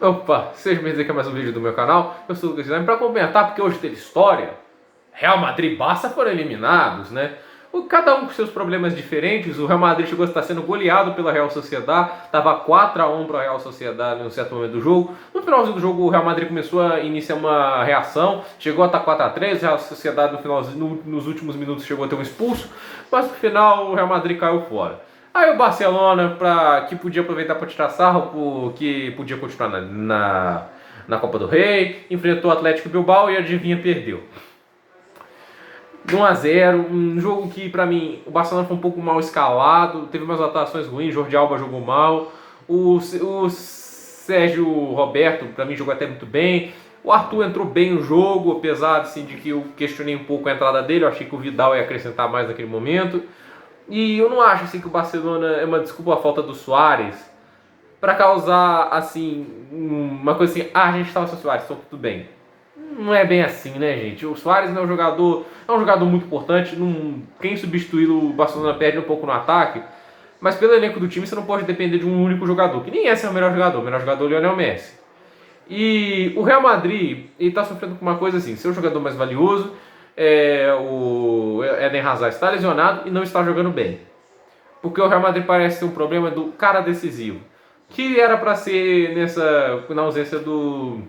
Opa, seja bem-vindo aqui a mais um vídeo do meu canal. Eu sou o Lucas Guilherme para comentar, porque hoje teve história. Real Madrid e Barça foram eliminados, né? Cada um com seus problemas diferentes. O Real Madrid chegou a estar sendo goleado pela Real Sociedad. Estava 4-1 para a Real Sociedad em um certo momento do jogo. No finalzinho do jogo, o Real Madrid começou a iniciar uma reação. Chegou a estar 4-3. A Real Sociedad nos últimos minutos chegou a ter um expulso. Mas no final, o Real Madrid caiu fora. Aí o Barcelona, que podia aproveitar para tirar sarro, que podia continuar na Copa do Rei, enfrentou o Atlético Bilbao e adivinha, perdeu. 1-0, um jogo que pra mim o Barcelona foi um pouco mal escalado, teve umas atuações ruins, Jordi Alba jogou mal, o Sérgio Roberto pra mim jogou até muito bem, o Arthur entrou bem no jogo, apesar assim, de que eu questionei um pouco a entrada dele, eu achei que o Vidal ia acrescentar mais naquele momento. E eu não acho assim que o Barcelona é uma desculpa a falta do Suárez para causar assim uma coisa assim, a gente estava sem o Suárez, então tudo bem. Não é bem assim, né, gente? O Suárez não é um jogador muito importante, quem substituir o Barcelona perde um pouco no ataque, mas pelo elenco do time você não pode depender de um único jogador, que nem esse é o melhor jogador é o Lionel Messi. E o Real Madrid, ele tá sofrendo com uma coisa assim, seu jogador mais valioso, o Eden Hazard está lesionado e não está jogando bem. Porque o Real Madrid parece ter um problema do cara decisivo. Que era para ser na ausência do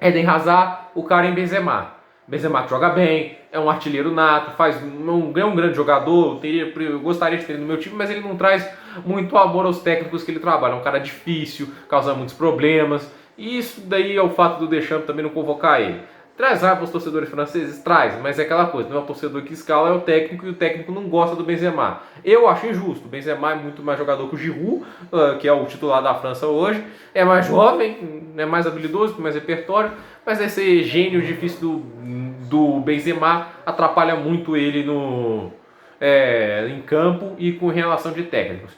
Eden Hazard, o cara em Benzema. Benzema joga bem, é um artilheiro nato, é um grande jogador, eu gostaria de ter no meu time, mas ele não traz muito amor aos técnicos que ele trabalha. É um cara difícil, causa muitos problemas. E isso daí é o fato do Deschamps também não convocar ele. Traz raiva para os torcedores franceses? Traz, mas é aquela coisa, não é o torcedor que escala, é o técnico, e o técnico não gosta do Benzema. Eu acho injusto, o Benzema é muito mais jogador que o Giroud, que é o titular da França hoje, é mais jovem, é mais habilidoso, tem mais repertório, mas esse gênio difícil do Benzema atrapalha muito ele em campo e com relação de técnicos.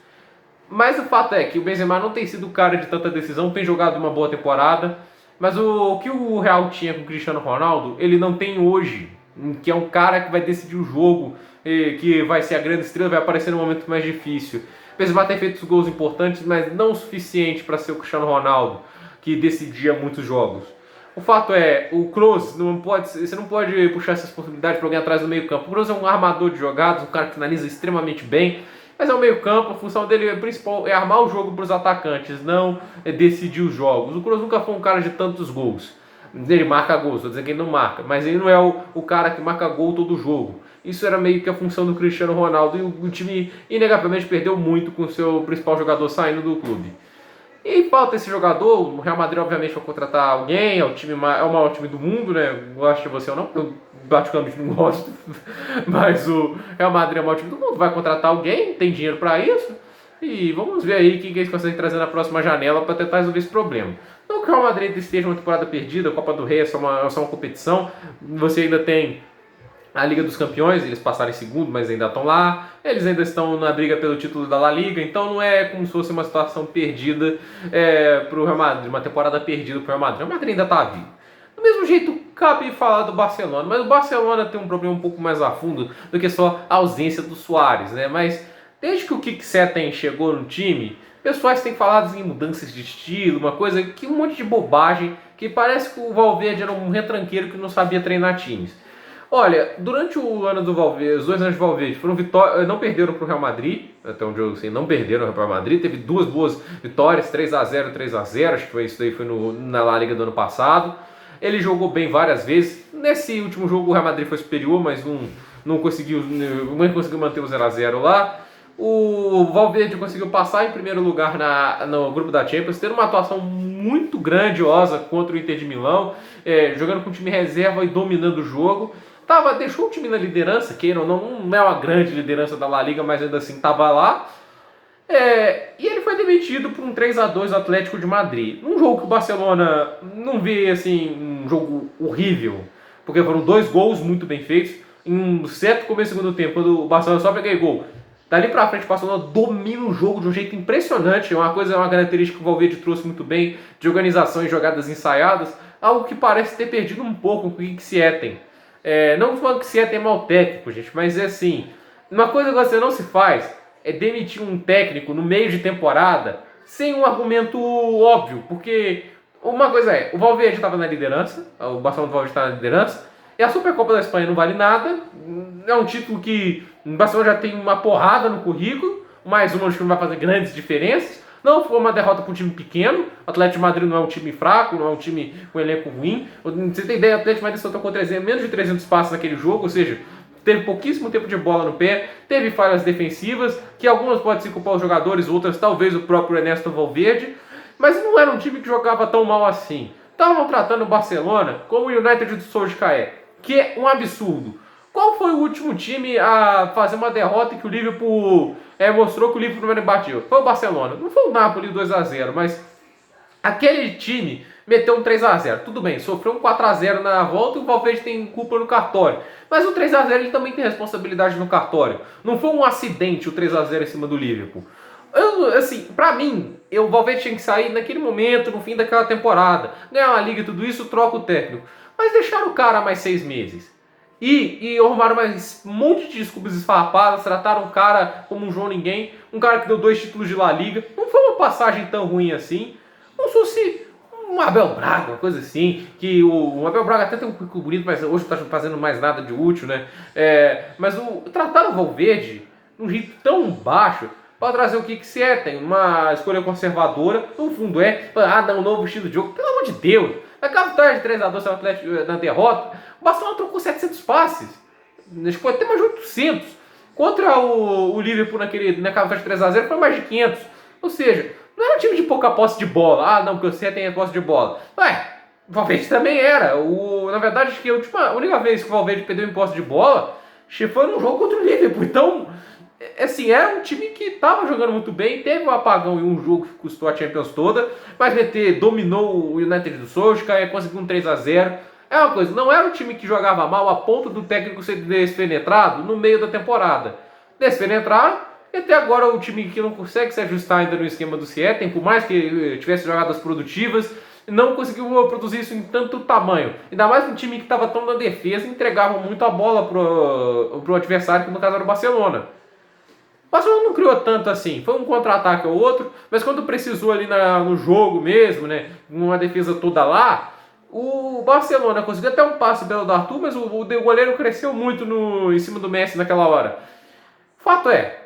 Mas o fato é que o Benzema não tem sido cara de tanta decisão, tem jogado uma boa temporada, mas o que o Real tinha com o Cristiano Ronaldo, ele não tem hoje, que é um cara que vai decidir o jogo, que vai ser a grande estrela, vai aparecer no momento mais difícil. O Benzema tem feito gols importantes, mas não o suficiente para ser o Cristiano Ronaldo, que decidia muitos jogos. O fato é, o Kroos você não pode puxar essas possibilidades para alguém atrás do meio campo. O Kroos é um armador de jogadas, um cara que finaliza extremamente bem, mas é o meio campo, a função dele principal é armar o jogo para os atacantes, não decidir os jogos. O Kroos nunca foi um cara de tantos gols. Ele marca gols, estou dizendo que ele não marca, mas ele não é o cara que marca gol todo jogo. Isso era meio que a função do Cristiano Ronaldo, e o time inegavelmente perdeu muito com o seu principal jogador saindo do clube. E falta esse jogador, o Real Madrid obviamente vai contratar alguém, é o maior time do mundo, né? Gosto de você ou não, eu praticamente não gosto, mas o Real Madrid é o maior time do mundo, vai contratar alguém, tem dinheiro para isso, e vamos ver aí quem que eles conseguem trazer na próxima janela para tentar resolver esse problema. Não que o Real Madrid esteja uma temporada perdida, a Copa do Rei é só uma competição, você ainda tem a Liga dos Campeões, eles passaram em segundo, mas ainda estão lá. Eles ainda estão na briga pelo título da La Liga, então não é como se fosse uma situação perdida para o Real Madrid, uma temporada perdida para o Real Madrid. O Real Madrid ainda está vivo. Do mesmo jeito, cabe falar do Barcelona, mas o Barcelona tem um problema um pouco mais a fundo do que só a ausência do Suárez, né? Mas desde que o Kik Setien chegou no time, pessoas têm falado em mudanças de estilo, uma coisa que um monte de bobagem, que parece que o Valverde era um retranqueiro que não sabia treinar times. Olha, durante o ano do Valverde, os 2 anos de Valverde, não perderam para o Real Madrid, até onde eu sei, não perderam para o Real Madrid, teve 2 boas vitórias, 3-0, 3-0, acho que isso daí foi na La Liga do ano passado. Ele jogou bem várias vezes, nesse último jogo o Real Madrid foi superior, mas não conseguiu manter o 0-0 lá. O Valverde conseguiu passar em primeiro lugar no grupo da Champions, tendo uma atuação muito grandiosa contra o Inter de Milão, jogando com o time reserva e dominando o jogo. Deixou o time na liderança, que não é uma grande liderança da La Liga, mas ainda assim estava lá. E ele foi demitido por um 3-2 do Atlético de Madrid. Um jogo que o Barcelona não vê assim, um jogo horrível, porque foram 2 gols muito bem feitos. Em um certo começo do segundo tempo, quando o Barcelona só pegou gol, dali pra frente o Barcelona domina o jogo de um jeito impressionante. Uma característica que o Valverde trouxe muito bem, de organização e jogadas ensaiadas, algo que parece ter perdido um pouco com o Kik Setien. Não falando que Setien é mal técnico, gente, mas é assim, uma coisa que você não se faz é demitir um técnico no meio de temporada sem um argumento óbvio, porque Uma coisa é, o Valverde estava na liderança, o Barcelona do Valverde está na liderança, e a Supercopa da Espanha não vale nada, é um título que o Barcelona já tem uma porrada no currículo, mais uma que não vai fazer grandes diferenças. Não foi uma derrota para um time pequeno, o Atlético de Madrid não é um time fraco, não é um time com elenco ruim. Você tem ideia, o Atlético de Madrid só tocou menos de 300 passes naquele jogo, ou seja, teve pouquíssimo tempo de bola no pé, teve falhas defensivas, que algumas podem se culpar os jogadores, outras talvez o próprio Ernesto Valverde, mas não era um time que jogava tão mal assim. Estavam tratando o Barcelona como o United do Solskjaer, que é um absurdo. Qual foi o último time a fazer uma derrota que o Liverpool mostrou que o Liverpool não era imbatível? Foi o Barcelona. Não foi o Napoli 2-0, mas aquele time meteu um 3-0. Tudo bem, sofreu um 4-0 na volta e o Valverde tem culpa no cartório. Mas o 3-0 ele também tem responsabilidade no cartório. Não foi um acidente o 3-0 em cima do Liverpool. Assim, pra mim, o Valverde tinha que sair naquele momento, no fim daquela temporada. Ganhar uma liga e tudo isso, troca o técnico. Mas deixaram o cara mais 6 meses. E arrumaram mais um monte de desculpas esfarrapadas, trataram o cara como um João Ninguém, um cara que deu 2 títulos de La Liga. Não foi uma passagem tão ruim assim. Como se fosse um Abel Braga, uma coisa assim, que o Abel Braga até tem um currículo bonito, mas hoje não está fazendo mais nada de útil, né? Mas trataram o Valverde num jeito tão baixo para trazer o Kik Setien, uma escolha conservadora, no fundo dar um novo estilo de jogo, pelo amor de Deus. Naquela vitória de 3-2 no Atlético na derrota, o Barcelona trocou 700 passes, acho que foi até mais de 800, contra o Liverpool naquela vitória de 3-0 foi mais de 500, ou seja, não era um time de pouca posse de bola, não, porque o Setien tem posse de bola, o Valverde também era, na verdade acho que a única vez que o Valverde perdeu em posse de bola, foi num jogo contra o Liverpool, então assim, era um time que estava jogando muito bem, teve um apagão em um jogo que custou a Champions toda, mas dominou o United do Solskjaer, conseguiu um 3-0. É uma coisa, não era um time que jogava mal a ponto do técnico ser despenetrado no meio da temporada. Despenetraram, e até agora o time que não consegue se ajustar ainda no esquema do Setien, por mais que tivesse jogadas produtivas, não conseguiu produzir isso em tanto tamanho. Ainda mais um time que estava tão na defesa e entregava muito a bola pro adversário, que no caso era o Barcelona. O Barcelona não criou tanto assim, foi um contra-ataque ou outro, mas quando precisou ali no jogo mesmo, né, uma defesa toda lá, o Barcelona conseguiu até um passe belo do Arthur, mas o goleiro cresceu muito em cima do Messi naquela hora. Fato é,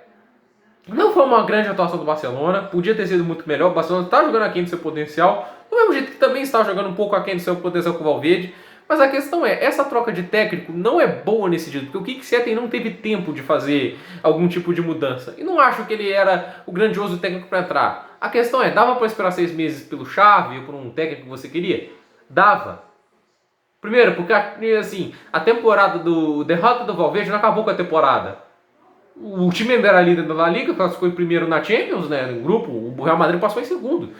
não foi uma grande atuação do Barcelona, podia ter sido muito melhor, o Barcelona está jogando aquém do seu potencial, do mesmo jeito que também está jogando um pouco aquém do seu potencial com o Valverde. Mas a questão essa troca de técnico não é boa nesse sentido, porque o Kik Setien não teve tempo de fazer algum tipo de mudança. E não acho que ele era o grandioso técnico para entrar. A questão dava para esperar 6 meses pelo Xavi ou por um técnico que você queria? Dava. Primeiro, porque assim, a temporada derrota do Valverde não acabou com a temporada. O time ainda era líder da La Liga, classificou em primeiro na Champions, né, no grupo, o Real Madrid passou em segundo.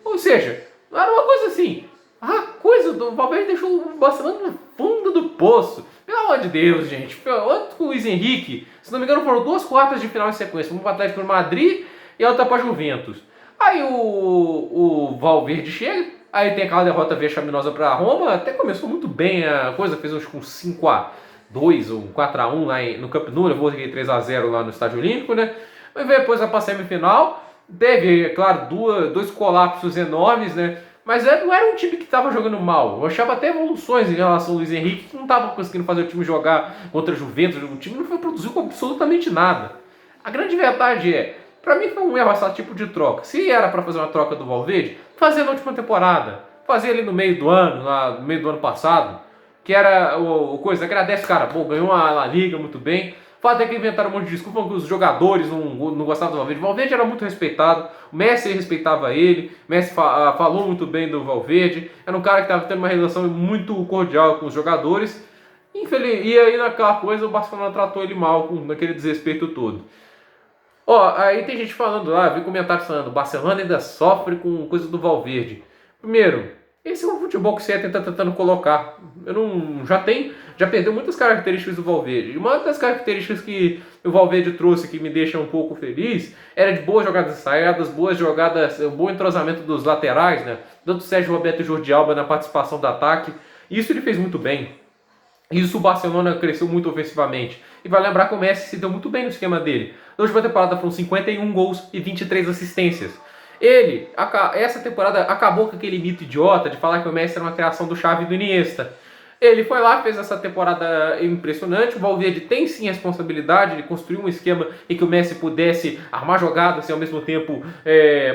Ou seja, não era uma coisa assim. A coisa do Valverde deixou o Barcelona no fundo do poço. Pelo amor de Deus, gente. Antes com o Luiz Henrique, se não me engano, foram 2 quartas de final em sequência. Uma para o Atlético de Madrid e a outra para a Juventus. Aí o Valverde chega, aí tem aquela derrota vexaminosa para a Roma. Até começou muito bem a coisa, fez uns com 5-2 ou 4-1 lá no Camp Nou, levou 3-0 lá no Estádio Olímpico, né? Mas depois vai para a semifinal. Teve, é claro, 2 colapsos enormes, né? Mas não era um time que estava jogando mal. Eu achava até evoluções em relação ao Luiz Henrique, que não estava conseguindo fazer o time jogar contra a Juventus. O time não foi produzido absolutamente nada. A grande verdade para mim foi um erro esse tipo de troca. Se era para fazer uma troca do Valverde, fazia na última temporada. Fazia ali no meio do ano, no meio do ano passado. Que era coisa, agradece o cara, bom, ganhou a La Liga muito bem. O fato é que inventaram um monte de desculpa que os jogadores não gostavam do Valverde. O Valverde era muito respeitado, o Messi respeitava ele, o Messi falou muito bem do Valverde, era um cara que estava tendo uma relação muito cordial com os jogadores. E aí naquela coisa o Barcelona tratou ele mal, naquele desrespeito todo. Aí tem gente falando lá, vi comentários falando, o Barcelona ainda sofre com coisa do Valverde. Primeiro, esse é o futebol que o Setien está tentando colocar. Já perdeu muitas características do Valverde. E uma das características que o Valverde trouxe que me deixa um pouco feliz era de boas jogadas ensaiadas, bom entrosamento dos laterais, né? Tanto o Sérgio Roberto e o Jordi Alba na participação do ataque. Isso ele fez muito bem. Isso o Barcelona cresceu muito ofensivamente. E vai lembrar que o Messi se deu muito bem no esquema dele. Na última temporada foram 51 gols e 23 assistências. Essa temporada acabou com aquele mito idiota de falar que o Messi era uma criação do Xavi e do Iniesta. Ele foi lá, fez essa temporada impressionante. O Valverde tem sim a responsabilidade de construir um esquema em que o Messi pudesse armar jogadas e ao mesmo tempo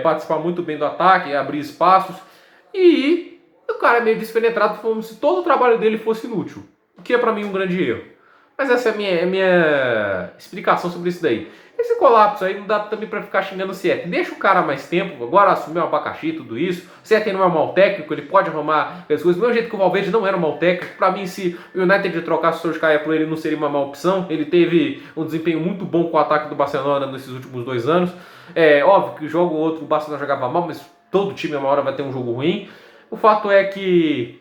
participar muito bem do ataque, abrir espaços. E o cara é meio despenetrado, como se todo o trabalho dele fosse inútil. O que é pra mim um grande erro. Mas essa é a minha explicação sobre isso daí. Esse colapso aí não dá também pra ficar xingando o Siete. Deixa o cara mais tempo, agora assumiu o abacaxi, tudo isso. O Siete não é um mau técnico, ele pode arrumar as coisas. Do mesmo jeito que o Valverde não era um mau técnico. Pra mim, se o United trocasse o Solskjaer por ele, não seria uma má opção. Ele teve um desempenho muito bom com o ataque do Barcelona nesses últimos 2 anos. É óbvio que jogo ou outro o Barcelona jogava mal, mas todo time uma hora vai ter um jogo ruim. O fato é que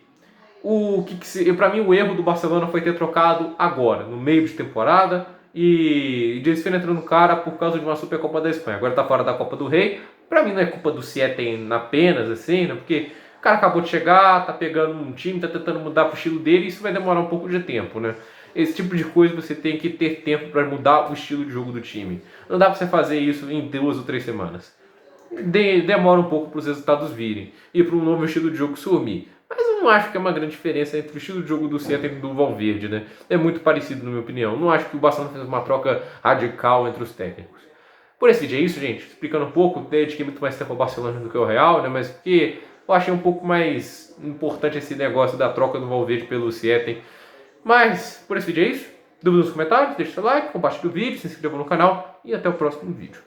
para mim o erro do Barcelona foi ter trocado agora, no meio de temporada, e despenetrando o cara por causa de uma Supercopa da Espanha. Agora tá fora da Copa do Rei. Para mim não é culpa do Sieten apenas, assim, né? Porque o cara acabou de chegar, tá pegando um time, tá tentando mudar pro estilo dele, e isso vai demorar um pouco de tempo, né? Esse tipo de coisa você tem que ter tempo para mudar o estilo de jogo do time. Não dá para você fazer isso em 2 ou 3 semanas. Demora um pouco para os resultados virem e para um novo estilo de jogo sumir. Mas eu não acho que é uma grande diferença entre o estilo de jogo do Celta e do Valverde, né? É muito parecido, na minha opinião. Não acho que o Barcelona fez uma troca radical entre os técnicos. Por esse vídeo é isso, gente. Explicando um pouco, dediquei muito mais tempo ao Barcelona do que ao Real, né? Mas porque eu achei um pouco mais importante esse negócio da troca do Valverde pelo Celta. Mas por esse vídeo é isso. Dúvidas nos comentários, deixa seu like, compartilhe o vídeo, se inscreva no canal e até o próximo vídeo.